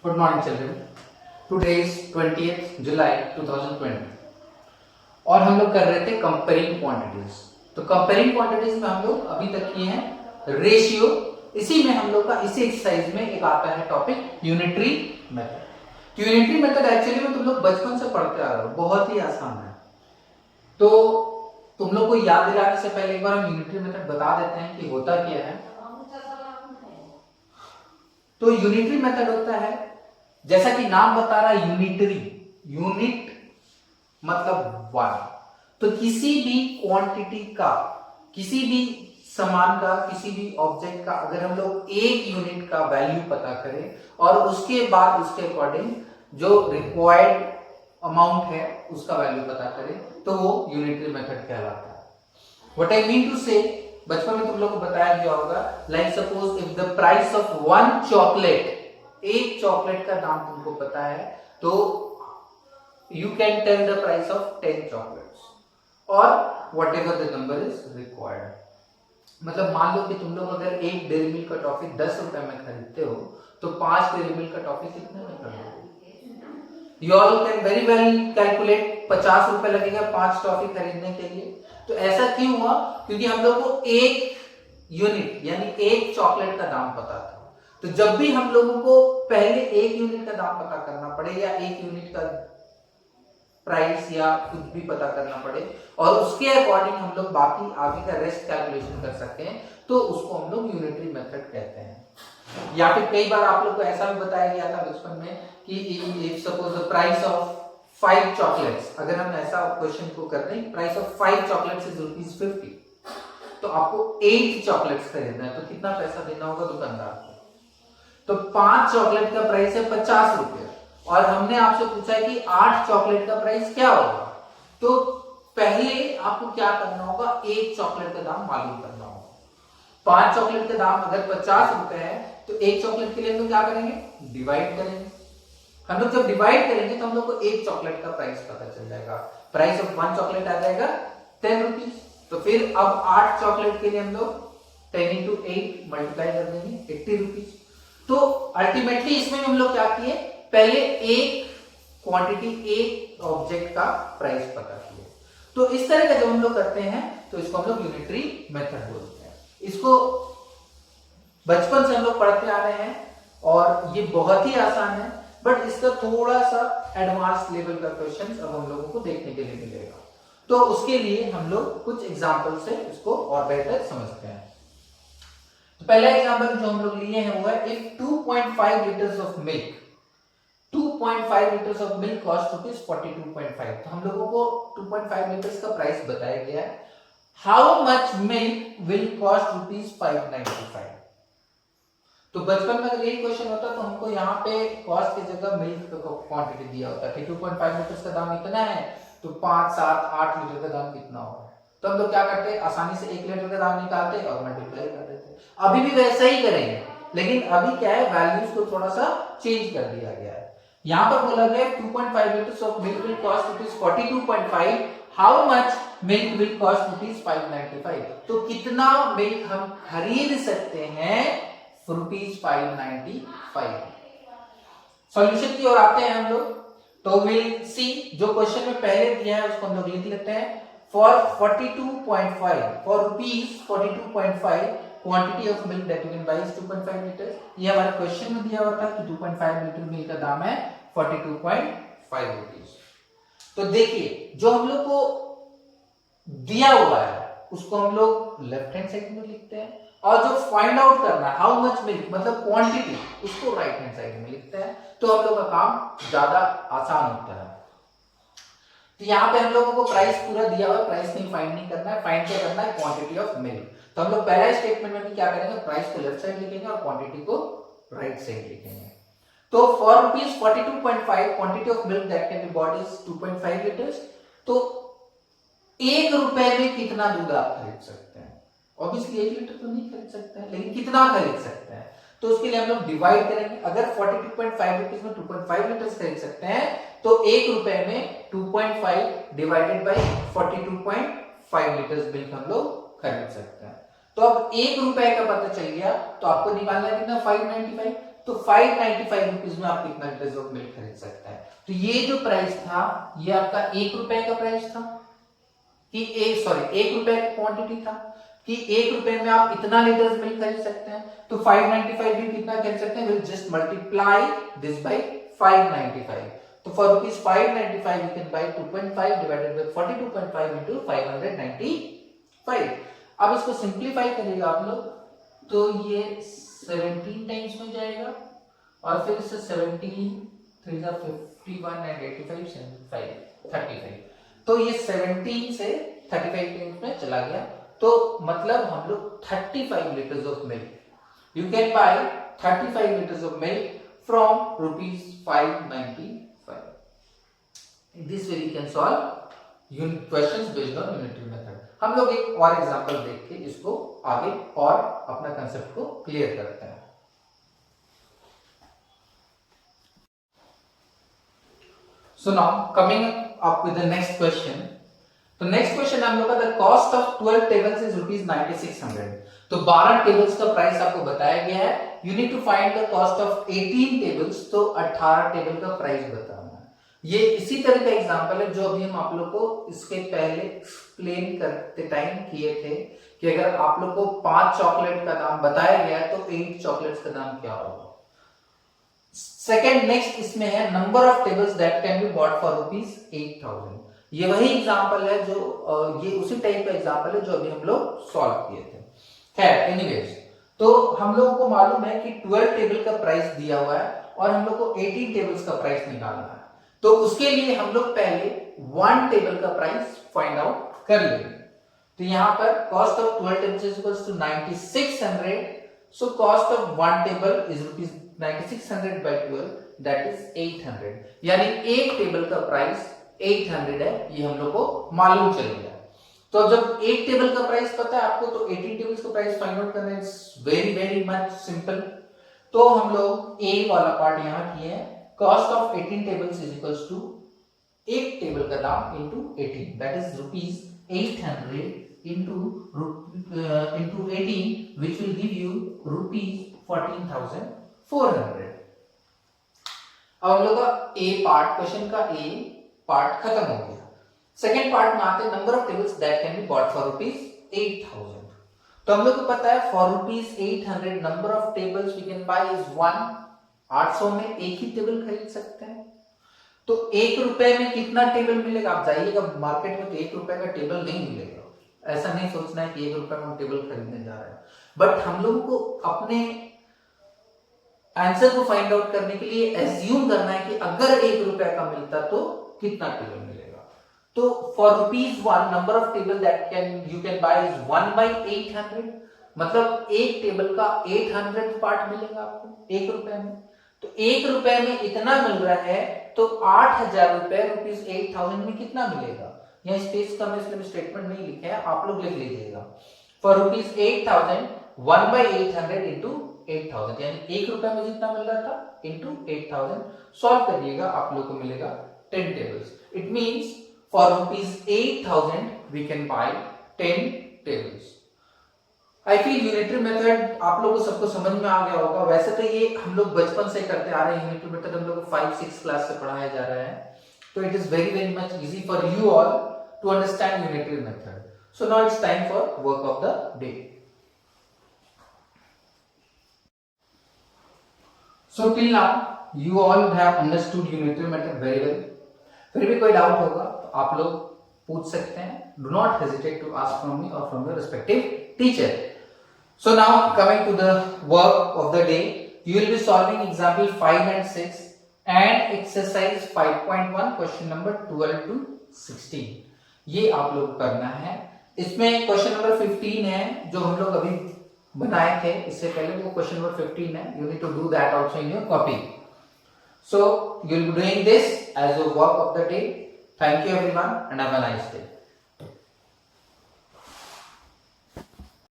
Good morning children. Today is 20th जुलाई 2020 और हम लोग कर रहे थे कंपेयरिंग क्वांटिटीज। तो कंपेयरिंग क्वांटिटीज में हम लोग अभी तक किए हैं रेशियो। इसी में हम लोग का इसी एक्सरसाइज में एक आता है topic unitary method. Unitary method actually में तुम लोग बचपन से पढ़ते आ रहे हो, बहुत ही आसान है। तो तुम लोग को याद दिलाने से पहले एक बार हम यूनिटरी मेथड बता देते हैं कि होता क्या है। तो यूनिटरी मेथड होता है, जैसा कि नाम बता रहा है यूनिटरी, यूनिट मतलब वन। तो किसी भी क्वांटिटी का, किसी भी सामान का, किसी भी ऑब्जेक्ट का अगर हम लोग एक यूनिट का वैल्यू पता करें और उसके बाद उसके अकॉर्डिंग जो रिक्वायर्ड अमाउंट है उसका वैल्यू पता करें तो वो यूनिटरी मेथड कहलाता है। व्हाट आई मीन टू से, बचपन में तुम लोग को बताया गया होगा, like suppose if the price of one chocolate, एक चॉकलेट का दाम तुमको पता है तो you can tell the price of 10 chocolates और whatever the number is required. मतलब मान लो कि तुम लोग अगर एक डेयरी मिल्क का टॉफी 10 रुपए में खरीदते हो तो 5 डेयरी मिल्क का टॉफी कितने में खरीदोगे? You all can very well calculate, 50 रुपए लगेगा 5 टॉफी खरीदने के लिए। तो ऐसा क्यों हुआ? क्योंकि हम लोग को एक यूनिट यानी एक चॉकलेट का दाम पता था। तो जब भी हम लोगों को पहले एक यूनिट का दाम पता करना पड़े या एक यूनिट का प्राइस या कुछ भी पता करना पड़े और उसके अकॉर्डिंग हम लोग बाकी आगे का रेस्ट कैलकुलेशन कर सकते हैं तो उसको हम लोग यूनिटरी मेथड कहते हैं। या फिर कई बार आप लोग को ऐसा भी बताया गया था बचपन में कि if suppose the price of 5 chocolates, अगर हम ऐसा क्वेश्चन को कर रहे हैं प्राइस ऑफ 5 चॉकलेट्स इज ₹50, तो आपको 8 चॉकलेट्स खरीदना है तो कितना पैसा देना होगा दुकानदार को? तो 5 चॉकलेट का प्राइस है 50 रुपए और हमने आपसे पूछा है कि 8 चॉकलेट का प्राइस क्या होगा। तो पहले आपको क्या करना होगा, एक चॉकलेट का दाम मालूम करना होगा। 5 चॉकलेट का दाम अगर 50 रुपए है तो एक चॉकलेट के लिए हम लोग क्या करेंगे, डिवाइड करेंगे। हम लोग जब डिवाइड करेंगे तो हम लोग को एक चॉकलेट का प्राइस पता चल जाएगा। प्राइस ऑफ 1 चॉकलेट आ जाएगा 10 रुपीज। तो फिर अब 8 चॉकलेट के लिए हम लोग 10 into 8 मल्टीप्लाई कर देंगे, 80 रुपीज। तो अल्टीमेटली इसमें हम लोग क्या किए, पहले एक क्वांटिटी, एक ऑब्जेक्ट का प्राइस पता किए। तो इस तरह का जब हम लोग करते हैं तो इसको हम लोग यूनिटरी मेथड बोलते हैं। इसको बचपन से हम लोग पढ़ते आ रहे हैं और ये बहुत ही आसान है, बट इसका थोड़ा सा एडवांस लेवल का क्वेश्चन अब हम लोगों को देखने के लिए मिलेगा। तो उसके लिए हम लोग कुछ एग्जाम्पल से इसको और बेहतर समझते हैं। तो पहला एग्जाम्पल जो हम लोग लिए हैं वो है, if 2.5 litres of milk, 2.5 litres of milk cost ₹42.5। तो हम लोगों को 2.5 लीटर्स का प्राइस बताया गया है। How much milk will cost ₹595। तो बचपन में अगर यही क्वेश्चन होता तो हमको यहाँ पे कॉस्ट की जगह मिल्क का क्वांटिटी दिया होता कि 2.5 लीटर्स का दाम इतना है तो 5, 7, 8 लीटर का दाम कितना होगा। तो हम लोग क्या करते हैं, आसानी से 1 लीटर का दाम निकालते और मल्टीप्लाई कर देते। अभी भी वैसा ही करेंगे, लेकिन अभी क्या है, वैल्यूज को थोड़ा सा चेंज कर दिया गया है। यहाँ पर बोला गया 2.5 litres of milk will cost ₹42.5। How much milk will cost ₹595। तो कितना मिल्क हम खरीद सकते हैं ₹595। सॉल्यूशन की ओर आते हैं हम लोग। तो विल सी, जो क्वेश्चन में पहले दिया है उसको हम लोग लिख लेते हैं। For 42.5, for ₹42.5 quantity of milk that you can buy is 2.5 litre. ये हमारे क्वेश्चन में दिया हुआ था कि 2.5 लीटर मिल्क का दाम है ₹42.5। तो देखिए जो हम लोग को दिया हुआ है उसको हम लोग लेफ्ट हैंड साइड में लिखते हैं और जो फाइंड आउट करना है हाउ मच मिल्क मतलब क्वांटिटी, उसको राइट हैंड साइड में लिखते हैं। तो हम लोग का काम ज्यादा आसान होता है। तो यहाँ पे हम लोगों को प्राइस पूरा दिया हुआ है, प्राइस नहीं फाइंड नहीं करना है, फाइंड क्या करना है, क्वांटिटी ऑफ मिल्क। तो हम लोग पहला स्टेटमेंट में भी क्या करेंगे, प्राइस को लेफ्ट साइड लिखेंगे और क्वांटिटी को राइट साइड लिखेंगे। तो for ₹42.5 quantity of milk that can be bot is 2.5 litres. तो 1 रुपए में कितना दूध आप खरीद सकते हैं? ऑब्वियसली 1 लीटर तो नहीं खरीद सकते हैं, लेकिन कितना खरीद सकते हैं? तो उसके लिए हम लोग डिवाइड करेंगे। अगर 42.5 रुपीज में 2.5 लीटर खरीद सकते हैं तो 1 रुपए में 2.5 डिवाइडेड बाई 42.5 लीटर्स मिल्क हम लोग खरीद सकते हैं। तो अब 1 रुपए का पता चल गया, तो आपको निकालना है कितना 595। तो 595 रुपीज में आप कितना लीटर ऑफ मिल्क खरीद सकता है। तो ये जो प्राइस था ये आपका 1 रुपए का प्राइस था कि 1 रुपए की क्वांटिटी था कि 1 रुपए में आप इतना लीटर मिल्क खरीद सकते हैं। तो 595 भी कितना खरीद सकते हैं, will just multiply this by 595। तो for rupees 595 you can buy 2.5 divided by 42.5 into 595। अब इसको सिंप्लीफाई करेगा आप लोग, तो ये 17 टाइम्स में जाएगा और फिर इससे 17 3 51 एंड 85 75 35। तो ये 17 से 35 टाइम्स में चला गया। तो मतलब हम लोग 35 litres of milk you can buy 35 litres of milk from rupees 595। This way you can solve questions based on unitary method. हम लोग एक और एग्जांपल देख के इसको आगे और अपना कंसेप्ट को क्लियर करते हैं। So now coming up with the next question. तो नेक्स्ट क्वेश्चन हम लोग का the cost of 12 tables is rupees 9600। तो 12 टेबल्स का प्राइस आपको बताया गया है। You need to find the cost of 18 tables, तो 18 टेबल का प्राइस बताना है। ये इसी तरह का एग्जांपल है जो अभी हम आप लोग को इसके पहले एक्सप्लेन करते टाइम किए थे कि अगर आप लोग को 5 चॉकलेट का दाम बताया गया तो 8 चॉकलेट्स का दाम क्या होगा। सेकेंड नेक्स्ट इसमें है number of tables that can be bought for rupees 8000। ये वही एग्जांपल है जो ये उसी टाइप का एग्जांपल है जो अभी हम लोग सॉल्व किए थे। खैर एनीवेज, तो हम लोगों को मालूम है कि 12 टेबल का प्राइस दिया हुआ है और हम लोग को 18 टेबल्स का प्राइस निकालना है। तो उसके लिए हम लोग पहले 1 टेबल का प्राइस फाइंड आउट कर लेंगे। तो यहां पर cost of 12 tables is equals to 9600। So cost of 1 table is rupees 9600 by 12 that is 800। यानी एक टेबल का प्राइस 800 है, ये हम लोग को मालूम चल गया। तो जब एक टेबल का प्राइस पता है आपको तो 18 टेबल्स का प्राइस फाइंड आउट करना is very very much simple. तो हम लोग ए वाला पार्ट यहां किए हैं। Cost of 18 tables is equals to एक टेबल का दाम into 18 that is rupees 800 into 18 which will give you rupees 14,400। अब हम लोग का ए पार्ट, क्वेश्चन का ए पार्ट खत्म हो गया। सेकेंड पार्ट में आते हैं number of tables that can be bought for rupees 8000। तो हम लोग को पता है for rupees 800 number of tables we can buy is 1। 800 में एक ही टेबल खरीद सकते हैं। तो 1 रुपए में कितना टेबल मिलेगा, आप जाइएगा मार्केट में तो 1 रुपए का टेबल नहीं मिलेगा। ऐसा नहीं सोचना है कि 1 रुपए में हम टेबल खरीदने जा रहे हैं। बट हम लोगों को अपने आंसर को फाइंड आउट करने के लिए एज्यूम करना है कि अगर 1 रुपए का मिलता तो कितना टेबल मिलेगा। तो for rupees 1 number of table that can you can buy is 1 by 800। मतलब एक टेबल का 800 पार्ट मिलेगा आपको 1 रुपए में। तो 1 रुपए में इतना मिल रहा है तो 8000 रुपए रुपीज 8000 में कितना मिलेगा। यहाँ स्पेस का मैं स्टेटमेंट नहीं लिखा है, आप लोग लिख लीजिएगा। फॉर रुपीज 8000 1 by 800 into 8000 यानी 1 रुपए में जितना मिल रहा था into 8000 सॉल्व करिएगा, आप लोग को मिलेगा 10 tables. It means for rupees 8000 we can buy 10 tables. I feel unitary method आप लोगों को सबको समझ में आ गया होगा। वैसे तो ये हम लोग बचपन से करते आ रहे हैं, यूनिटरी मेथड हम लोग को 5-6 क्लास से पढ़ाया जा रहा है। तो it is very very much easy for you all to understand unitary method. So now it's time for work of the day. So till now you all have understood unitary method very well। फिर भी कोई doubt होगा तो आप लोग पूछ सकते हैं। Do not hesitate to ask from me or from your respective teacher। So now coming to the work of the day, you will be solving example 5 and 6 and exercise 5.1 question number 12 to 16। ये आप लोग करना है। इसमें question number 15 है जो हम लोग अभी बनाए थे इससे पहले, वो क्वेश्चन नंबर 15 है। You need to do that also in your copy. So you will be doing this as your work of the day. Thank you everyone and have a nice day.